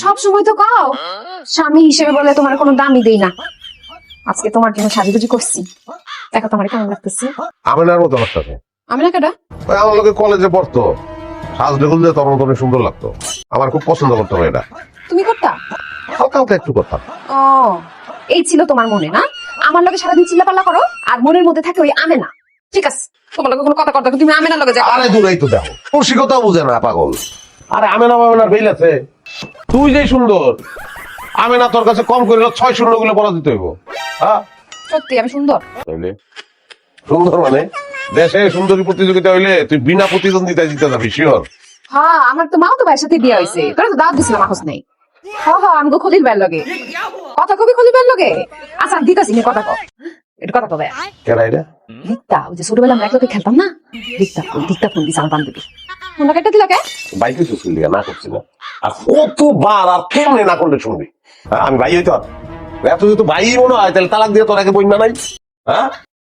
সব সময় তো কও স্বামী হিসেবে বলে তোমার কোনো দামই দেই না। আজকে তোমার জন্য সাজুগুজি করছি, দেখো তোমার কেমন লাগতেছে। আমেনার মতো লাগতেছে। আমি না কেটা ওই আমার লোকে কলেজে পড়তো, সাজলে গুললে তখন অনেক সুন্দর লাগতো। আমার খুব পছন্দ করতাম এটা। তুমি করতা? হালকা হালকা একটু করতাম। ও, এই ছিল তোমার মনে না? আমার লগে সারাদিন চিল্লাপাল্লা করো আর মনের মধ্যে থাকে ওই আমেনা। ঠিক আছে, তোমার লগে কোনো কথা করতে তুমি আমেনার লগে যাও। আরে দূরেই তো দেখো, রসিকতা বুঝে না পাগল। আরে আমেনা মামেনার বেল আছে, তুই যে সুন্দর, আমেনা তোর কাছে কম করে 6 শূন্য গুলো বলা দিতে হইব। হ্যাঁ সত্যি আমি সুন্দর? তাইলে সুন্দর মানে দেশে সুন্দরী প্রতিযোগিতা হইলে তুই বিনা প্রতিদ্বন্দ্বিতায় জিতে যাবি, শিওর। হ্যাঁ, আমার তো মাও তো ভাইয়ের সাথে বিয়ে হয়েছে, তোরা তো দাওয়াত দিছিলাম আহস নাই। আমি গো খলিল ভাইয়ের লগে কথা কবি, খলিল ভাইয়ের লগে। আচ্ছা দিতাছি নে কথা কও, একটু কথা কবে। কেন এটা? রিক্তা, ওই যে ছোটবেলা আমরা একলগে খেলতাম না, রিক্তা ফোন দিছে আমার বান্ধবী। ফোনটা কেটে দিলা কে? বাইকে চুছিল না করছি না, আর কতবার আর কেমনে না করলে শুনবি? হ্যাঁ, আমি ভাই হইতো এত যদি ভাই মনে হয় তাহলে তালাক দিয়ে তোর আগে বই না নাই। হ্যাঁ